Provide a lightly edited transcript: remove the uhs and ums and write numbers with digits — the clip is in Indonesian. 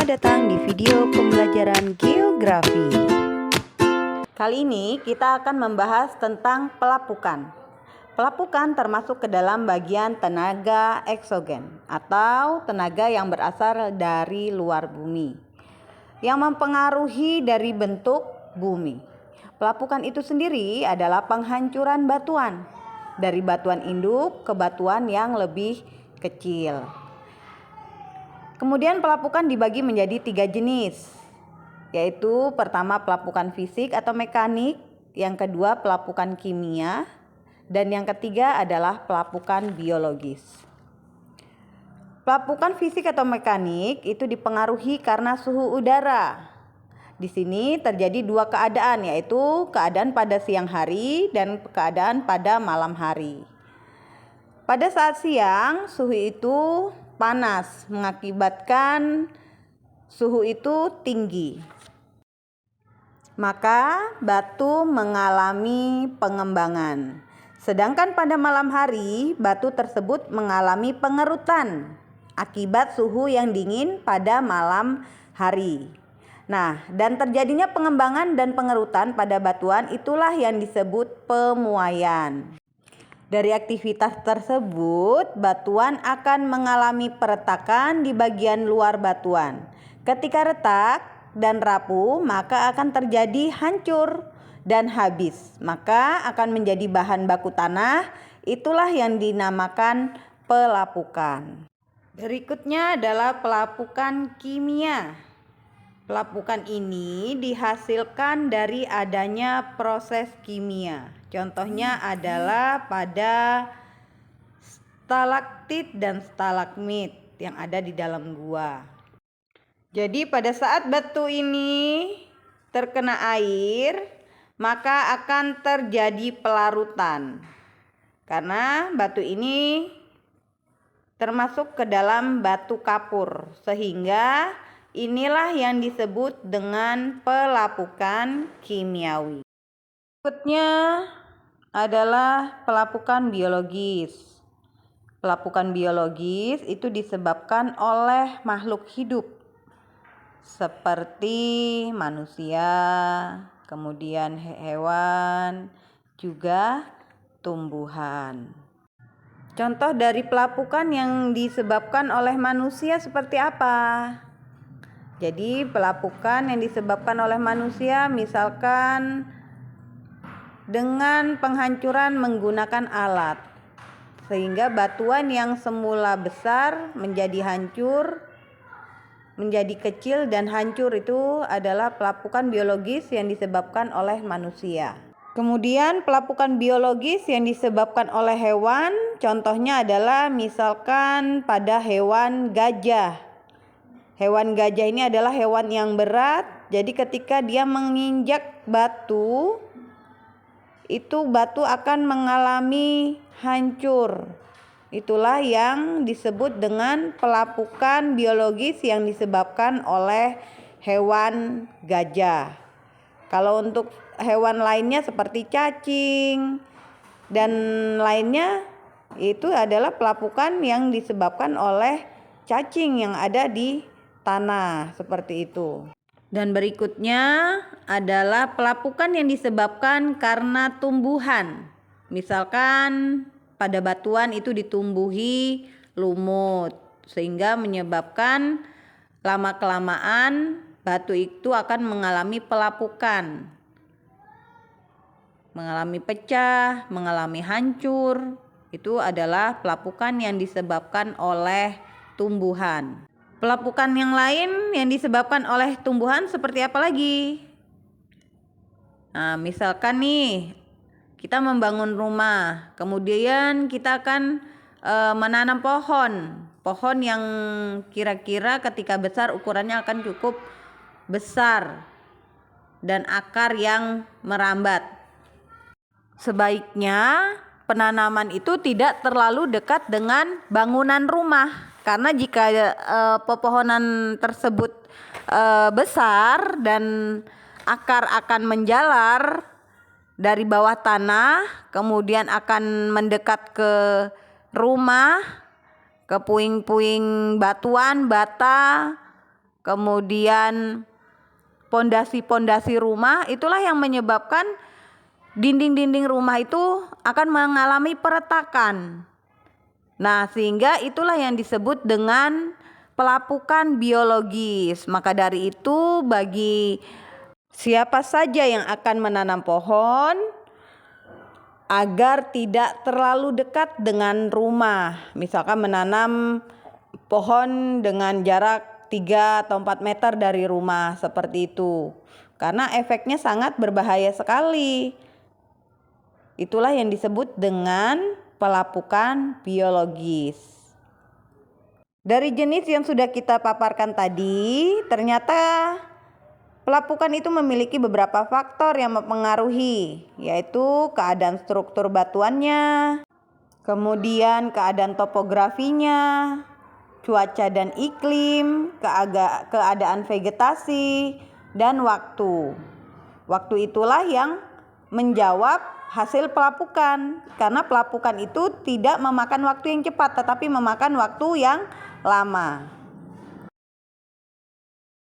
Selamat datang di video pembelajaran geografi. Kali ini kita akan membahas tentang pelapukan. Pelapukan termasuk ke dalam bagian tenaga eksogen atau tenaga yang berasal dari luar bumi yang mempengaruhi dari bentuk bumi. Pelapukan itu sendiri adalah penghancuran batuan dari batuan induk ke batuan yang lebih kecil. Kemudian pelapukan dibagi menjadi 3 jenis, yaitu pertama pelapukan fisik atau mekanik, yang kedua pelapukan kimia, dan yang ketiga adalah pelapukan biologis. Pelapukan fisik atau mekanik itu dipengaruhi karena suhu udara. Di sini terjadi 2 keadaan, yaitu keadaan pada siang hari dan keadaan pada malam hari. Pada saat siang, suhu itu panas mengakibatkan suhu itu tinggi. Maka batu mengalami pengembangan. Sedangkan pada malam hari, batu tersebut mengalami pengerutan akibat suhu yang dingin pada malam hari. Nah, dan terjadinya pengembangan dan pengerutan pada batuan itulah yang disebut pemuaian. Dari aktivitas tersebut, batuan akan mengalami peretakan di bagian luar batuan. Ketika retak dan rapuh, maka akan terjadi hancur dan habis. Maka akan menjadi bahan baku tanah. Itulah yang dinamakan pelapukan. Berikutnya adalah pelapukan kimia. Pelapukan ini dihasilkan dari adanya proses kimia. Contohnya adalah pada stalaktit dan stalagmit yang ada di dalam gua. Jadi pada saat batu ini terkena air, maka akan terjadi pelarutan. Karena batu ini termasuk ke dalam batu kapur, sehingga inilah yang disebut dengan pelapukan kimiawi. Berikutnya adalah pelapukan biologis. Pelapukan biologis itu disebabkan oleh makhluk hidup seperti manusia, kemudian hewan, juga tumbuhan. Contoh dari pelapukan yang disebabkan oleh manusia seperti apa? Jadi pelapukan yang disebabkan oleh manusia misalkan dengan penghancuran menggunakan alat, sehingga batuan yang semula besar menjadi hancur, menjadi kecil dan hancur. Itu adalah pelapukan biologis yang disebabkan oleh manusia. Kemudian pelapukan biologis yang disebabkan oleh hewan, contohnya adalah misalkan pada hewan gajah. Hewan gajah ini adalah hewan yang berat, jadi ketika dia menginjak batu, itu batu akan mengalami hancur. Itulah yang disebut dengan pelapukan biologis yang disebabkan oleh hewan gajah. Kalau untuk hewan lainnya seperti cacing dan lainnya, itu adalah pelapukan yang disebabkan oleh cacing yang ada di tanah, seperti itu. Dan berikutnya adalah pelapukan yang disebabkan karena tumbuhan. Misalkan pada batuan itu ditumbuhi lumut, sehingga menyebabkan lama-kelamaan batu itu akan mengalami pelapukan, mengalami pecah, mengalami hancur. Itu adalah pelapukan yang disebabkan oleh tumbuhan. Pelapukan yang lain yang disebabkan oleh tumbuhan seperti apa lagi? Nah, misalkan nih kita membangun rumah, kemudian kita akan menanam pohon yang kira-kira ketika besar ukurannya akan cukup besar dan akar yang merambat. Sebaiknya penanaman itu tidak terlalu dekat dengan bangunan rumah. Karena jika pepohonan tersebut besar dan akar akan menjalar dari bawah tanah, kemudian akan mendekat ke rumah, ke puing-puing batuan, bata, kemudian pondasi-pondasi rumah, itulah yang menyebabkan dinding-dinding rumah itu akan mengalami peretakan. Nah, sehingga itulah yang disebut dengan pelapukan biologis. Maka dari itu, bagi siapa saja yang akan menanam pohon, agar tidak terlalu dekat dengan rumah, misalkan menanam pohon dengan jarak 3 atau 4 meter dari rumah, seperti itu, karena efeknya sangat berbahaya sekali. Itulah yang disebut dengan pelapukan biologis. Dari jenis yang sudah kita paparkan tadi, ternyata pelapukan itu memiliki beberapa faktor yang mempengaruhi, yaitu keadaan struktur batuannya, kemudian keadaan topografinya, cuaca dan iklim, keadaan vegetasi, dan waktu. Waktu itulah yang menjawab hasil pelapukan, karena pelapukan itu tidak memakan waktu yang cepat, tetapi memakan waktu yang lama.